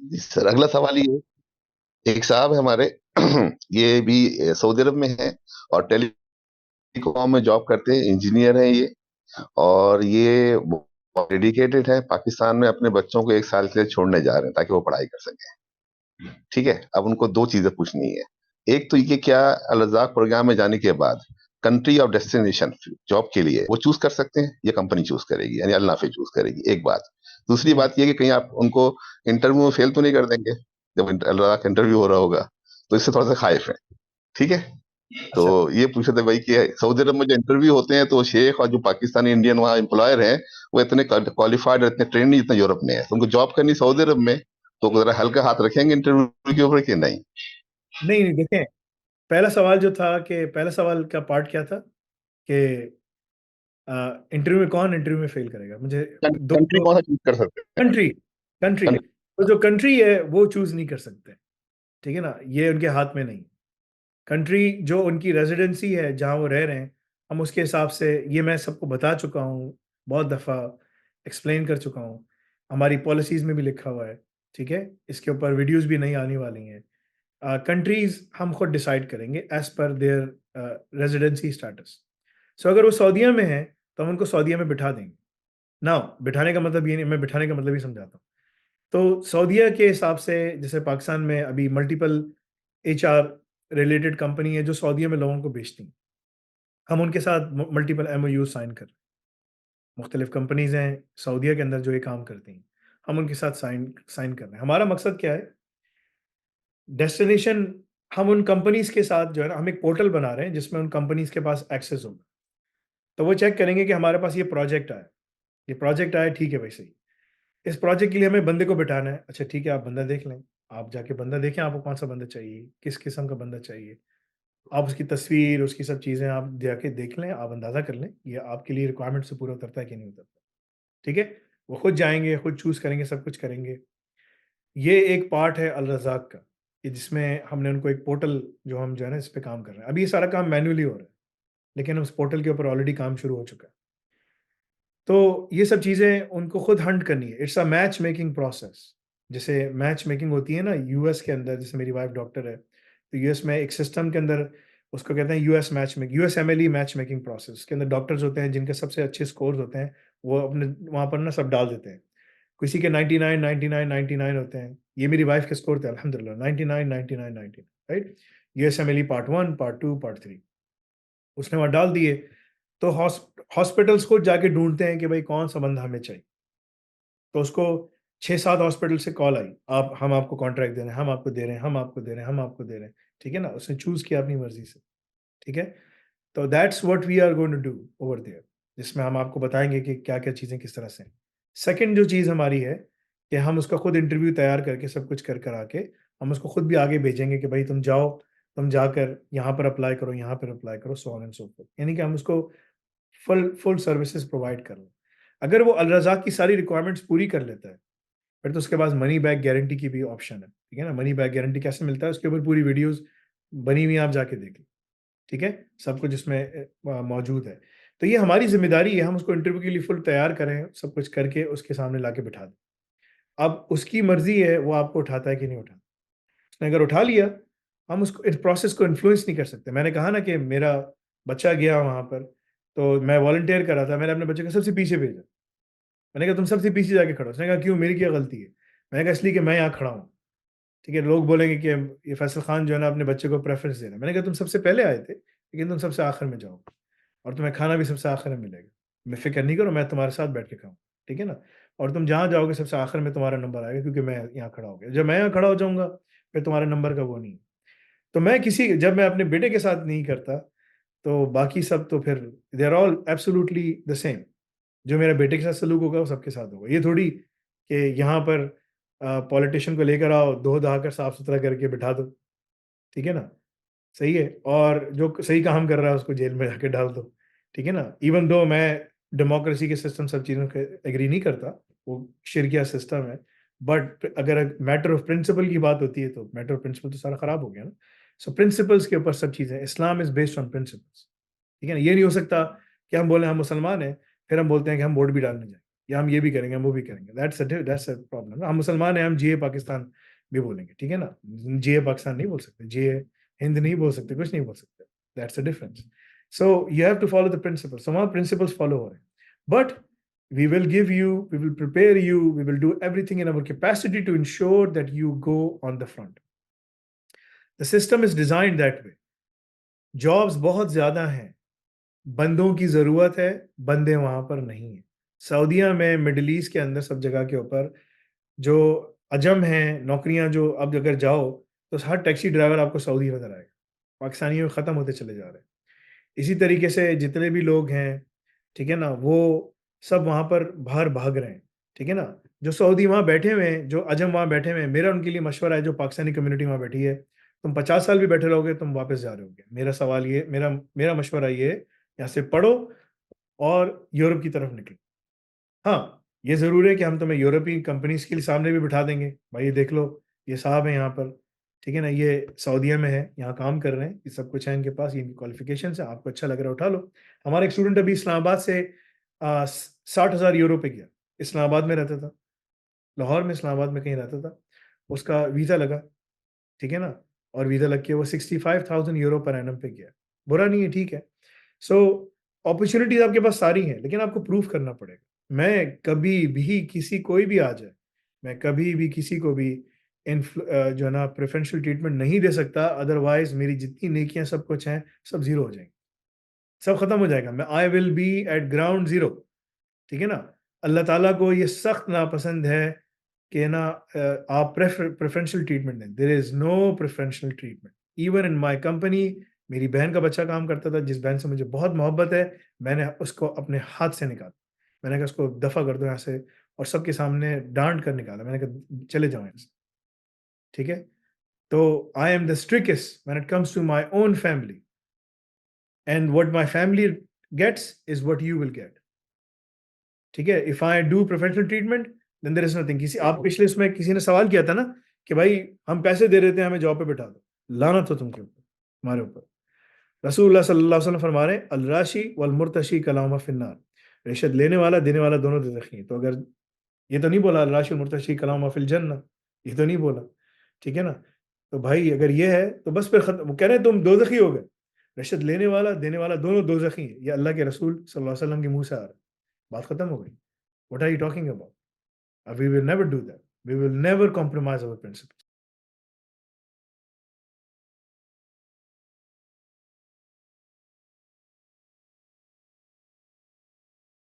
जी sir, अगला सवाल ये है, एक साहब है हमारे ये भी सऊदी अरब में है और टेलीकॉम में जॉब करते हैं, इंजीनियर हैं ये। और ये डेडिकेटेड है, पाकिस्तान में अपने बच्चों को 1 साल के लिए छोड़ने जा रहे हैं ताकि वो पढ़ाई कर सकें। ठीक है, अब उनको दो चीजें पूछनी है। एक तो ये, क्या अल रज़ाक प्रोग्राम में जाने के बाद कंट्री ऑफ डेस्टिनेशन जॉब के लिए वो चूज कर सकते हैं, ये कंपनी चूज करेगी, यानी अल नाफे चूज करेगी, एक बात। दूसरी हम्म। बात ये कि कहीं आप उनको इंटरव्यू में फेल तो नहीं कर देंगे जब अल रज़ाक इंटरव्यू हो रहा होगा, तो इससे थोड़ा सा खाइफ है। ठीक है, तो अच्छा। ये पूछे थे भाई कि सऊदी अरब में जो इंटरव्यू होते हैं तो शेख और जो पाकिस्तानी इंडियन वहाँ एम्प्लॉयर हैं, वो इतने क्वालिफाइड और इतने ट्रेंड नहीं जितना यूरोप में है, तो उनको जॉब करनी सऊदी अरब में, तो जरा हल्का हाथ रखेंगे इंटरव्यू के ऊपर कि नहीं? नहीं नहीं, देखें, पहला सवाल जो था कि पहला सवाल का पार्ट क्या था कि इंटरव्यू में कौन इंटरव्यू में फेल करेगा, मुझे दो कंट्री दो। कौन सा चूज कर सकते हैं? कंट्री, कंट्री, कन- तो जो कंट्री है वो चूज नहीं कर सकते। ठीक है ना, ये उनके हाथ में नहीं। कंट्री जो उनकी रेजिडेंसी है जहाँ वो रह रहे हैं, हम उसके हिसाब से, ये मैं सबको बता चुका हूँ, बहुत दफ़ा एक्सप्लेन कर चुका हूँ, हमारी पॉलिसीज़ में भी लिखा हुआ है। ठीक है, इसके ऊपर वीडियोस भी नहीं आने वाली हैं। कंट्रीज हम खुद डिसाइड करेंगे as per there residency status. सो अगर वो सऊदीया में है तो हम उनको सऊदीया में बिठा देंगे ना। बिठाने का मतलब ये नहीं, मैं बिठाने का मतलब ही समझाता हूँ। तो सऊदीया के हिसाब से, जैसे पाकिस्तान में अभी मल्टीपल एचआर रिलेटेड कंपनी है जो सऊदीया में लोगों को बेचती हैं, हम उनके साथ मल्टीपल एमओयू साइन कर रहे हैं। मुख्तलिफ कंपनीज हैं सऊदीया के अंदर जो ये काम करती हैं, हम उनके साथ साइन साइन कर रहे हैं। हमारा मकसद क्या है, डेस्टिनेशन, हम उन कंपनीज के साथ जो है ना, हम एक पोर्टल बना रहे हैं जिसमें उन कंपनीज के पास एक्सेस होगा। तो वो चेक करेंगे कि हमारे पास ये प्रोजेक्ट आया, ये प्रोजेक्ट आया, ठीक है भाई, सही। इस प्रोजेक्ट के लिए हमें बंदे को बिठाना है, अच्छा ठीक है, आप बंदा देख लें। आप जाके बंदा देखें, आपको कौन सा बंदा चाहिए, किस किस्म का बंदा चाहिए। आप उसकी तस्वीर, उसकी सब चीज़ें आप जाके देख लें, आप अंदाज़ा कर लें, ये आपके लिए रिक्वायरमेंट से पूरा उतरता है कि नहीं उतरता। ठीक है, वो खुद जाएँगे, खुद चूज़ करेंगे, सब कुछ करेंगे। ये एक पार्ट है अल रज़ाक का, कि जिसमें हमने उनको एक पोर्टल, जो हम जो है ना इस पे काम कर रहे हैं। अभी ये सारा काम मैन्युअली हो रहा है, लेकिन उस पोर्टल के ऊपर ऑलरेडी काम शुरू हो चुका है। तो ये सब चीज़ें उनको खुद हंट करनी है। It's a match making process. जैसे मैच मेकिंग होती है ना यूएस के अंदर, जैसे मेरी वाइफ डॉक्टर है, तो यूएस में एक सिस्टम के अंदर उसको कहते हैं US match make, USMLE match making process के अंदर डॉक्टर्स होते हैं जिनके सबसे अच्छे स्कोर्स होते हैं, वो अपने वहाँ पर ना सब डाल देते हैं। किसी के 99, 99, 99 होते हैं। ये मेरी वाइफ के स्कोर थे अल्हम्दुलिल्लाह, 99, 99, 99, right? USMLE part 1, part 2, part 3 उसने वहाँ डाल दिए। तो हॉस्पिटल्स खुद जाके ढूँढते हैं कि भाई कौन-सा बंदा हमें चाहिए। तो उसको 6-7 हॉस्पिटल से कॉल आई, आप, हम आपको कॉन्ट्रैक्ट दे रहे हैं, हम आपको दे रहे हैं, हम आपको दे रहे हैं, हम आपको दे रहे हैं। ठीक है ना? उसने चूज़ किया अपनी मर्ज़ी से। ठीक है? तो that's what we are going to do over there, जिसमें हम आपको बताएँगे कि क्या-क्या चीज़ें किस तरह से हैं। सेकंड जो चीज़ हमारी है कि हम उसका खुद इंटरव्यू तैयार करके सब कुछ कर करा के, हम उसको खुद भी आगे भेजेंगे कि भाई तुम जाओ, तुम जाकर यहाँ पर अप्लाई करो, यहाँ पर अप्लाई करो, so on and so fourth. यानी कि हम उसको फुल फुल सर्विसेज़ प्रोवाइड कर रहे हैं। अगर वो अल रज़ाक की सारी रिक्वायरमेंट्स पूरी कर लेता है, फिर तो उसके पास मनी बैक गारंटी की भी ऑप्शन है। ठीक है ना? मनी बैक गारंटी कैसे मिलता है, उसके ऊपर पूरी वीडियोज़ बनी हुई हैं, आप जाके देख लें। ठीक है? सब कुछ इसमें मौजूद है। तो ये हमारी ज़िम्मेदारी है, हम उसको इंटरव्यू के लिए फुल तैयार करें, सब कुछ करके उसके सामने लाके बिठा दें। अब उसकी मर्ज़ी है, वो आपको उठाता है कि नहीं उठाता। उसने अगर उठा लिया, हम उसको इस प्रोसेस को इन्फ्लुएंस नहीं कर सकते। मैंने कहा ना कि मेरा बच्चा गया वहाँ पर, तो मैं वॉलंटियर कर रहा था, मैंने अपने बच्चे को सबसे पीछे भेजा। मैंने कहा तुम सबसे पीछे जाके खड़ो। उसने कहा क्यों, मेरी क्या गलती है? मैंने कहा इसलिए कि मैं यहाँ खड़ा हूँ। ठीक है, लोग बोलेंगे कि ये फैसल खान जो है ना अपने बच्चे को प्रेफ़रेंस दे रहा है। मैंने कहा तुम सबसे पहले आए थे, लेकिन तुम सबसे आखिर में जाओगे और तुम्हें खाना भी सबसे आखिर में मिलेगा। मैं फ़िक्र नहीं करो, मैं तुम्हारे साथ बैठ के खाऊँ, ठीक है ना? और तुम जहाँ जाओगे सबसे आखिर में तुम्हारा नंबर आएगा, क्योंकि मैं यहाँ खड़ा हो गया। जब मैं यहाँ खड़ा हो जाऊँगा, फिर तुम्हारे नंबर का वो नहीं है। तो मैं किसी, जब मैं अपने बेटे के साथ नहीं करता, तो बाकी सब तो फिर they are all absolutely the same. जो मेरे बेटे के साथ सलूक होगा वो सबके साथ होगा। ये थोड़ी कि यहाँ पर पॉलिटिशियन को लेकर आओ, धो-धा कर साफ-सुथरा करके बिठा दो, ठीक है ना? सही है, और जो सही काम कर रहा है उसको जेल में जाके डाल दो, ठीक है ना? इवन दो मैं डेमोक्रेसी के सिस्टम, सब चीज़ों के एग्री नहीं करता, वो शिरकिया सिस्टम है, बट अगर मैटर ऑफ प्रिंसिपल की बात होती है तो मैटर ऑफ प्रिंसिपल तो सारा खराब हो गया ना। सो प्रिंसिपल्स के ऊपर सब चीज़ें, इस्लाम इज़ बेस्ड ऑन प्रिंसिपल्स, ठीक है ना? ये नहीं हो सकता कि हम बोले हम मुसलमान हैं, फिर हम बोलते हैं कि हम वोट भी डालने जाएँ। या हम ये भी करेंगे, हम वो भी करेंगे। That's a problem. हम मुसलमान हैं, हम जिए पाकिस्तान भी बोलेंगे, ठीक है ना? जिए पाकिस्तान नहीं बोल सकते, जिए हिंद नहीं बोल सकते, कुछ नहीं बोल सकते। That's a difference. So you have to follow the principles. so हमारे प्रिंसिपल्स फॉलो हो रहे हैं, but we will give you, we will prepare you, we will do everything in our capacity to ensure that you go on the front. The system is designed that way. Jobs बहुत ज्यादा हैं, बंदों की जरूरत है, बंदे वहां पर नहीं है। सऊदीया में, मिडिल ईस्ट के अंदर, सब जगह के ऊपर जो अजम हैं, नौकरियां जो अब अगर जाओ तो हर टैक्सी ड्राइवर आपको सऊदी नजर आएगा। पाकिस्तानियों में खत्म होते चले जा रहे हैं। इसी तरीके से जितने भी लोग हैं, ठीक है ना, वो सब वहां पर बाहर भाग रहे हैं, ठीक है ना। जो सऊदी वहां बैठे हुए हैं, जो अजम वहां बैठे हुए हैं, मेरा उनके लिए मशवरा है, जो पाकिस्तानी कम्युनिटी वहां बैठी है, तुम 50 साल भी बैठे रहोगे, तुम वापस जा रहे होगे। मेरा सवाल ये, मेरा मशवरा ये है, यहाँ से पढ़ो और यूरोप की तरफ निकलो। हाँ, ये जरूर है कि हम तुम्हें यूरोपीय कंपनीज के सामने भी बिठा देंगे, भाई ये देख लो, ये साहब है यहाँ पर, ठीक है ना, ये सऊदीया में है, यहाँ काम कर रहे हैं, ये सब कुछ है इनके पास, ये इनकी क्वालिफिकेशन है, आपको अच्छा लग रहा है उठा लो। हमारा एक स्टूडेंट अभी इस्लामाबाद से 60,000 यूरो पे गया। इस्लामाबाद में रहता था, लाहौर में, इस्लामाबाद में कहीं रहता था, उसका वीज़ा लगा, ठीक है ना, और वीज़ा लग के वो 65,000 यूरो पर एनम पे गया। बुरा नहीं है, ठीक है। सो अपॉर्चुनिटीज आपके पास सारी हैं, लेकिन आपको प्रूफ करना पड़ेगा। मैं कभी भी किसी, कोई भी आ जाए, मैं कभी भी किसी को भी जो है ना प्रेफरेंशियल ट्रीटमेंट नहीं दे सकता, अदरवाइज मेरी जितनी नेकियां सब कुछ हैं, सब जीरो हो जाएंगी, सब खत्म हो जाएगा। मैं I will be eight ground zero, ठीक है ना। अल्लाह ताला को ये सख्त नापसंद है कि ना आप प्रेफरेंशियल ट्रीटमेंट दें। There is no preferential treatment even in my company. मेरी बहन का बच्चा काम करता था, जिस बहन से मुझे बहुत मोहब्बत है, मैंने उसको अपने हाथ से निकाला। मैंने कहा उसको दफा कर दो यहाँ से, और सबके सामने डांट कर निकाला। मैंने कहा चले जाओ यहाँ से, ठीक है। तो I am the strictest when it comes to my own family, and what my family gets is what you will get, ठीक है। If I do professional treatment then there is nothing. किसी, आप पिछले इसमें किसी ने सवाल किया था ना कि भाई हम पैसे दे रहे थे, हमें जॉब पे बिठा दो, लानत हो तुमके ऊपर, हमारे ऊपर। रसूलुल्लाह सल्लल्लाहु अलैहि वसल्लम फरमा रहे हैं, अल राशि वल मुर्तशी कलामा फिन्नार। रिश्वत लेने वाला, देने वाला, दोनों दोज़खी हैं। तो अगर ये तो नहीं बोला अल राशि वल मुर्तशी कलामा फिल जन्नह, ये तो नहीं बोला, ठीक है ना। तो भाई अगर ये है तो बस फिर खत्म। वो कह रहे हैं तुम दोज़खी हो गए। रिश्वत लेने वाला, देने वाला, दोनों दोज़खी हैं, ये अल्लाह के रसूल सल्लल्लाहु अलैहि वसल्लम के मुंह से आ रहा है। बात खत्म हो गई। What are you talking about? We will never do that. We will never compromise our principles.